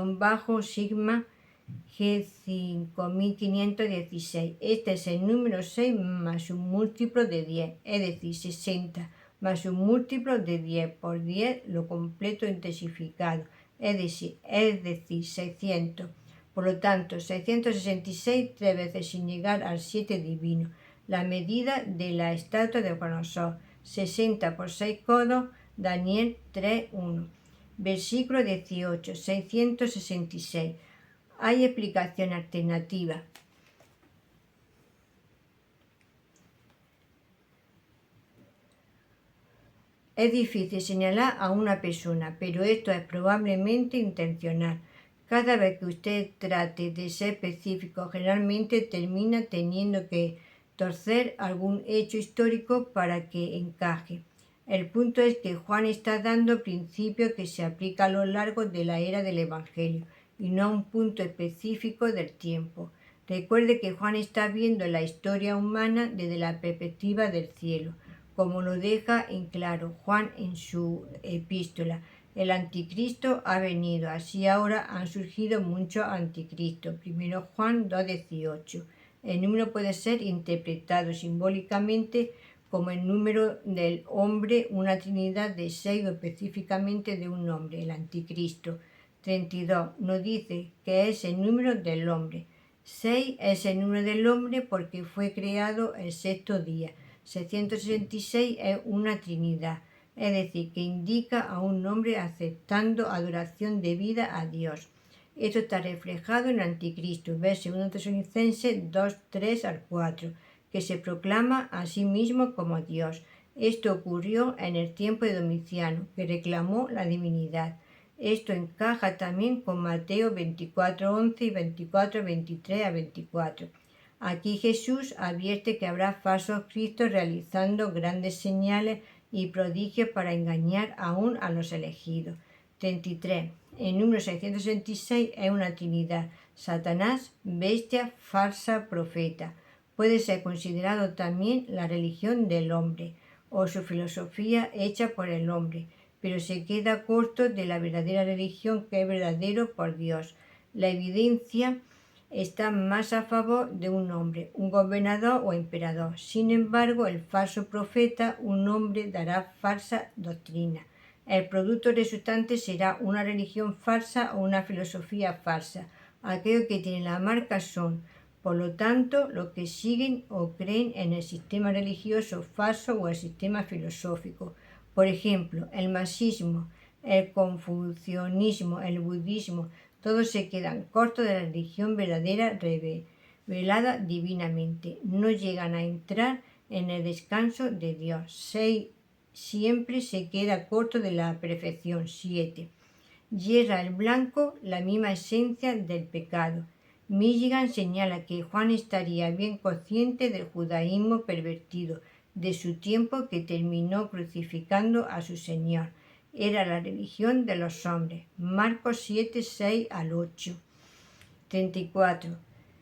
XI-sigma G5516. Este es el número 6 más un múltiplo de 10, es decir, 60 más un múltiplo de 10 por 10, lo completo intensificado, es decir 600. Por lo tanto, 666 3 veces sin llegar al 7 divino. La medida de la estatua de Nabucodonosor, 60 por 6 codos, Daniel 3:1. Versículo 18, 666. Hay explicación alternativa. Es difícil señalar a una persona, pero esto es probablemente intencional. Cada vez que usted trate de ser específico, generalmente termina teniendo que torcer algún hecho histórico para que encaje. El punto es que Juan está dando principios que se aplican a lo largo de la era del Evangelio y no a un punto específico del tiempo. Recuerde que Juan está viendo la historia humana desde la perspectiva del cielo, como lo deja en claro Juan en su epístola. El anticristo ha venido, así ahora han surgido muchos anticristos. 1 Juan 2:18. El número puede ser interpretado simbólicamente como el número del hombre, una trinidad de 6 o específicamente de un hombre, el anticristo. 32 nos dice que es el número del hombre. 6 es el número del hombre porque fue creado el sexto día. 666 es una trinidad, es decir, que indica a un hombre aceptando adoración debida a Dios. Esto está reflejado en el Anticristo, verso 2 Tesalonicenses 2, 3-4, que se proclama a sí mismo como Dios. Esto ocurrió en el tiempo de Domiciano, que reclamó la divinidad. Esto encaja también con Mateo 24:11 y 24:23-24. Aquí Jesús advierte que habrá falsos cristos realizando grandes señales y prodigios para engañar aún a los elegidos. 33. El número 666 es una trinidad: Satanás, bestia, falsa, profeta. Puede ser considerado también la religión del hombre o su filosofía hecha por el hombre, pero se queda corto de la verdadera religión, que es verdadero por Dios. La evidencia está más a favor de un hombre, un gobernador o emperador. Sin embargo, el falso profeta, un hombre, dará falsa doctrina. El producto resultante será una religión falsa o una filosofía falsa. Aquellos que tienen la marca son, por lo tanto, los que siguen o creen en el sistema religioso falso o el sistema filosófico. Por ejemplo, el marxismo, el confucianismo, el budismo, todos se quedan cortos de la religión verdadera revelada divinamente. No llegan a entrar en el descanso de Dios. Siempre se queda corto de la perfección. 7. Hierra el blanco, la misma esencia del pecado. Milligan señala que Juan estaría bien consciente del judaísmo pervertido de su tiempo, que terminó crucificando a su Señor. Era la religión de los hombres. Marcos 7, 6 al 8. 34.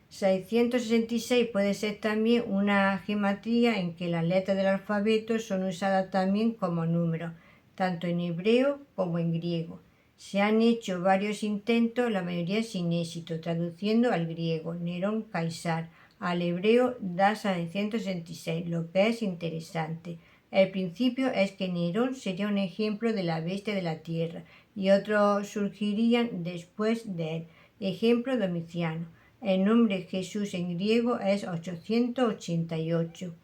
666 puede ser también una gematría en que las letras del alfabeto son usadas también como números, tanto en hebreo como en griego. Se han hecho varios intentos, la mayoría sin éxito, traduciendo al griego Nerón Caesar, al hebreo da 666, lo que es interesante. El principio es que Nerón sería un ejemplo de la bestia de la tierra y otros surgirían después de él. Ejemplo, Domiciano. El nombre Jesús en griego es 888.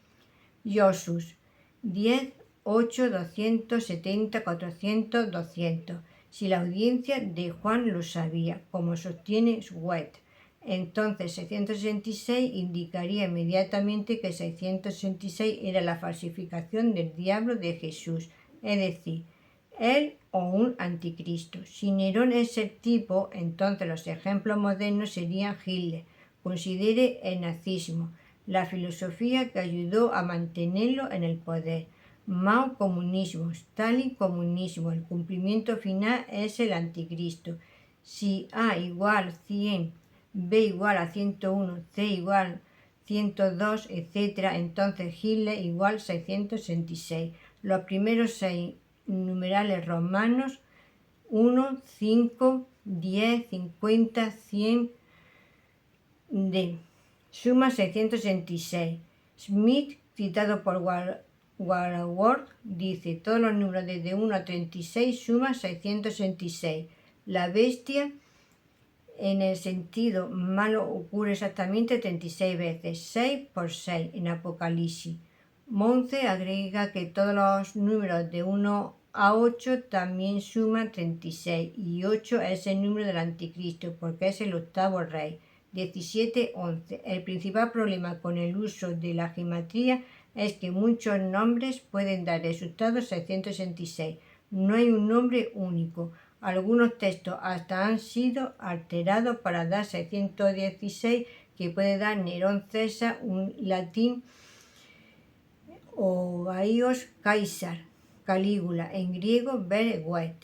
Iosus 10, 8, 270, 400, 200. Si la audiencia de Juan lo sabía, como sostiene Sweet, entonces 666 indicaría inmediatamente que 666 era la falsificación del diablo de Jesús, es decir, él o un anticristo. Si Nerón es el tipo, entonces los ejemplos modernos serían Hitler. Considere el nazismo, la filosofía que ayudó a mantenerlo en el poder. Mao, comunismo. Stalin, comunismo. El cumplimiento final es el anticristo. Si A igual 100, B igual a 101, C igual 102, etc., entonces Hitler igual 666. Los primeros 6 numerales romanos 1, 5, 10, 50, 100, D. Suma 666. Smith, citado por Warworth, dice: todos los números desde 1 a 36 suman 666. La bestia, en el sentido malo, ocurre exactamente 36 veces, 6 por 6 en Apocalipsis. Mounce agrega que todos los números de 1 a 8 también suman 36, y 8 es el número del anticristo porque es el octavo rey. 17, 11. El principal problema con el uso de la gematría es que muchos nombres pueden dar resultado 666. No hay un nombre único. Algunos textos hasta han sido alterados para dar 616, que puede dar Nerón César, un latín, o Gaius Caesar, Calígula, en griego Berwet.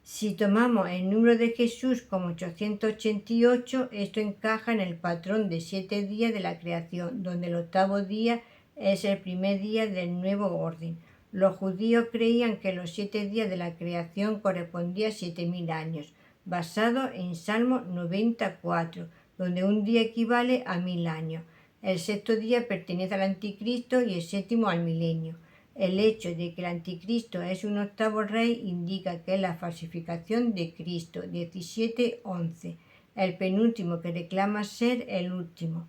Si tomamos el número de Jesús como 888, esto encaja en el patrón de 7 días de la creación, donde el octavo día es el primer día del nuevo orden. Los judíos creían que los 7 días de la creación correspondían a 7000 años, basado en Salmo 94, donde un día equivale a 1000 años. El sexto día pertenece al anticristo y el séptimo al milenio. El hecho de que el anticristo es un octavo rey indica que es la falsificación de Cristo. 17, 11. El penúltimo que reclama ser el último.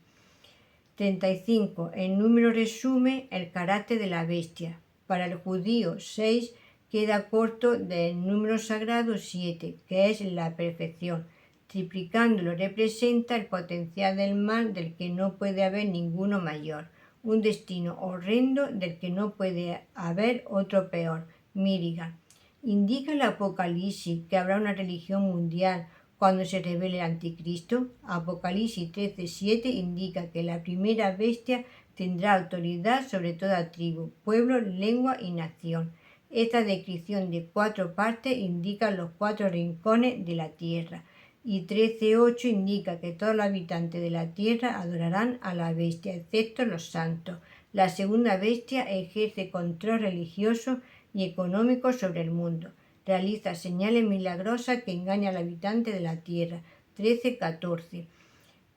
35. El número resume el carácter de la bestia. Para el judío, 6 queda corto del número sagrado 7, que es la perfección. Triplicándolo representa el potencial del mal, del que no puede haber ninguno mayor. Un destino horrendo del que no puede haber otro peor. Milligan. ¿Indica el Apocalipsis que habrá una religión mundial cuando se revele el anticristo? Apocalipsis 13:7 indica que la primera bestia tendrá autoridad sobre toda tribu, pueblo, lengua y nación. Esta descripción de 4 partes indica los 4 rincones de la tierra. Y 13:8 indica que todos los habitantes de la tierra adorarán a la bestia, excepto los santos. La segunda bestia ejerce control religioso y económico sobre el mundo. Realiza señales milagrosas que engañan al habitante de la tierra. 13:14.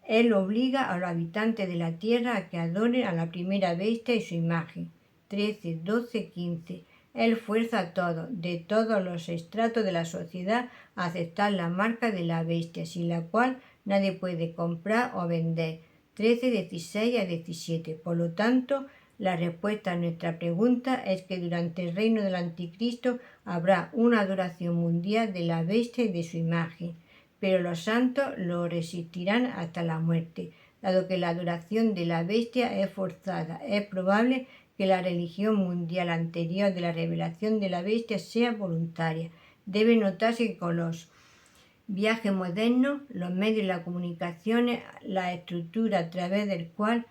Él obliga a los habitantes de la tierra a que adoren a la primera bestia y su imagen. 13:12-15. Él fuerza a todos, de todos los estratos de la sociedad, a aceptar la marca de la bestia, sin la cual nadie puede comprar o vender. 13:16-17. Por lo tanto, la respuesta a nuestra pregunta es que durante el reino del anticristo habrá una adoración mundial de la bestia y de su imagen, pero los santos lo resistirán hasta la muerte. Dado que la adoración de la bestia es forzada, es probable que la religión mundial anterior de la revelación de la bestia sea voluntaria. Debe notarse que con los viajes modernos, los medios de la comunicación, la estructura a través del cual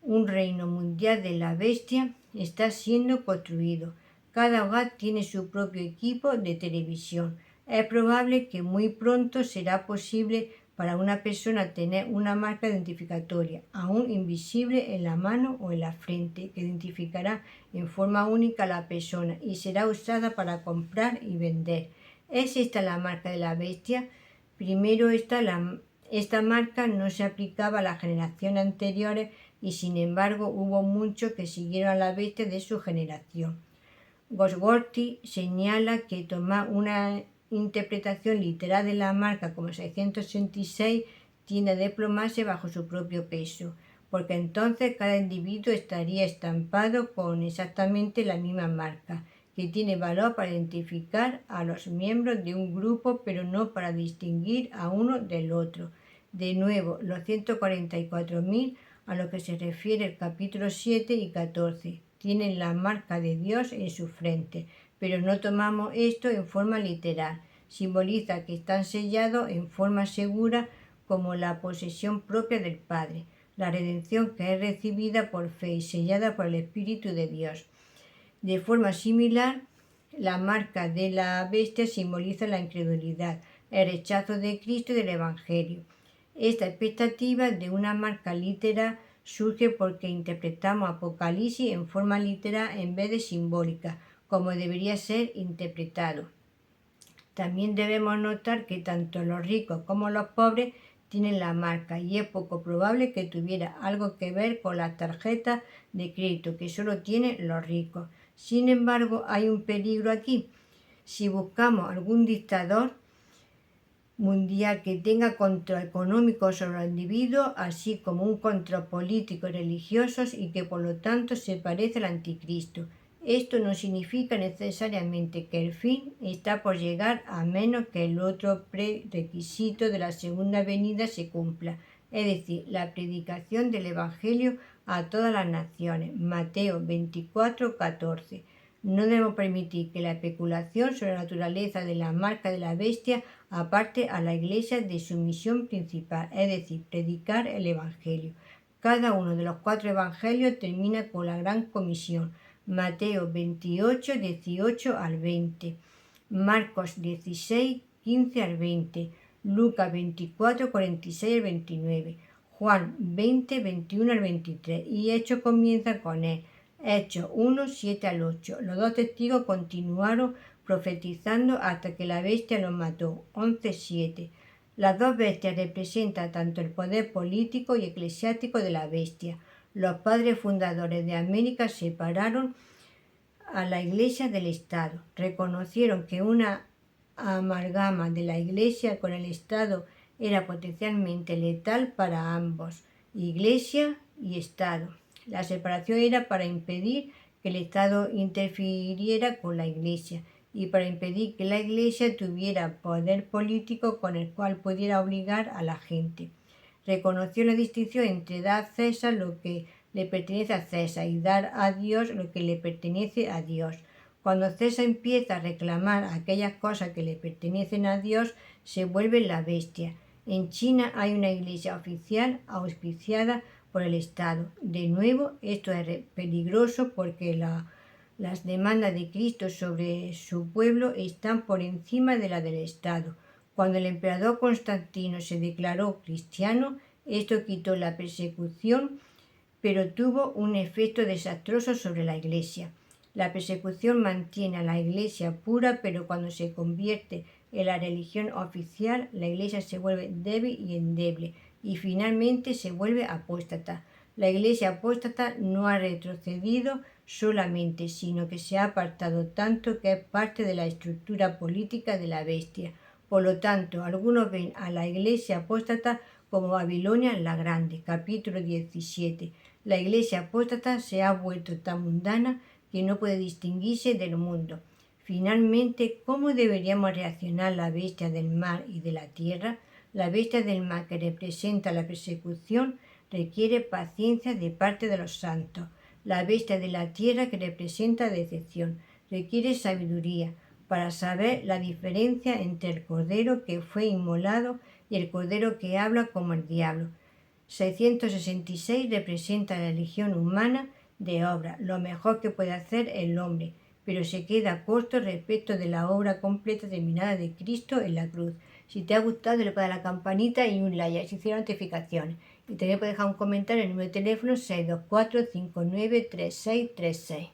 un reino mundial de la bestia está siendo construido. Cada hogar tiene su propio equipo de televisión. Es probable que muy pronto será posible para una persona tener una marca identificatoria, aún invisible en la mano o en la frente, que identificará en forma única a la persona y será usada para comprar y vender. ¿Es esta la marca de la bestia? Primero, esta marca no se aplicaba a las generaciones anteriores y sin embargo hubo muchos que siguieron a la bestia de su generación. Goldsworthy señala que tomar una interpretación literal de la marca como 666 tiende a desplomarse bajo su propio peso, porque entonces cada individuo estaría estampado con exactamente la misma marca, que tiene valor para identificar a los miembros de un grupo, pero no para distinguir a uno del otro. De nuevo, los 144.000 a lo que se refiere el capítulo 7 y 14. Tienen la marca de Dios en su frente, pero no tomamos esto en forma literal. Simboliza que están sellados en forma segura como la posesión propia del Padre, la redención que es recibida por fe y sellada por el Espíritu de Dios. De forma similar, la marca de la bestia simboliza la incredulidad, el rechazo de Cristo y del Evangelio. Esta expectativa de una marca literal surge porque interpretamos Apocalipsis en forma literal en vez de simbólica, como debería ser interpretado. También debemos notar que tanto los ricos como los pobres tienen la marca y es poco probable que tuviera algo que ver con las tarjetas de crédito que solo tienen los ricos. Sin embargo, hay un peligro aquí. Si buscamos algún dictador mundial que tenga control económico sobre los individuos, así como un control político y religioso y que por lo tanto se parece al anticristo. Esto no significa necesariamente que el fin está por llegar a menos que el otro prerequisito de la segunda venida se cumpla, es decir, la predicación del Evangelio a todas las naciones. Mateo 24:14. No debemos permitir que la especulación sobre la naturaleza de la marca de la bestia aparte a la Iglesia de su misión principal, es decir, predicar el Evangelio. Cada uno de los 4 evangelios termina con la gran comisión. Mateo 28, 18 al 20, Marcos 16, 15 al 20, Lucas 24, 46 al 29, Juan 20, 21 al 23 y Hechos comienza con él. Hechos 1, 7 al 8. Los 2 testigos continuaron profetizando hasta que la bestia los mató. 11, 7. Las 2 bestias representan tanto el poder político y eclesiástico de la bestia. Los padres fundadores de América separaron a la Iglesia del Estado. Reconocieron que una amalgama de la Iglesia con el Estado era potencialmente letal para ambos, Iglesia y Estado. La separación era para impedir que el Estado interfiriera con la Iglesia y para impedir que la Iglesia tuviera poder político con el cual pudiera obligar a la gente. Reconoció la distinción entre dar a César lo que le pertenece a César y dar a Dios lo que le pertenece a Dios. Cuando César empieza a reclamar aquellas cosas que le pertenecen a Dios, se vuelve la bestia. En China hay una iglesia oficial auspiciada por el Estado. De nuevo, esto es peligroso porque las demandas de Cristo sobre su pueblo están por encima de la del Estado. Cuando el emperador Constantino se declaró cristiano, esto quitó la persecución, pero tuvo un efecto desastroso sobre la Iglesia. La persecución mantiene a la Iglesia pura, pero cuando se convierte en la religión oficial, la Iglesia se vuelve débil y endeble, y finalmente se vuelve apóstata. La Iglesia apóstata no ha retrocedido solamente, sino que se ha apartado tanto que es parte de la estructura política de la bestia. Por lo tanto, algunos ven a la Iglesia apóstata como Babilonia la Grande, capítulo 17. La Iglesia apóstata se ha vuelto tan mundana que no puede distinguirse del mundo. Finalmente, ¿cómo deberíamos reaccionar la bestia del mar y de la tierra? La bestia del mar, que representa la persecución, requiere paciencia de parte de los santos. La bestia de la tierra, que representa la decepción, requiere sabiduría para saber la diferencia entre el cordero que fue inmolado y el cordero que habla como el diablo. 666 representa la religión humana de obra, lo mejor que puede hacer el hombre, pero se queda corto respecto de la obra completa terminada de Cristo en la cruz. Si te ha gustado, le puedes dar a la campanita y un like, así te notificaciones. Y también puedes dejar un comentario en el número de teléfono 624 593636.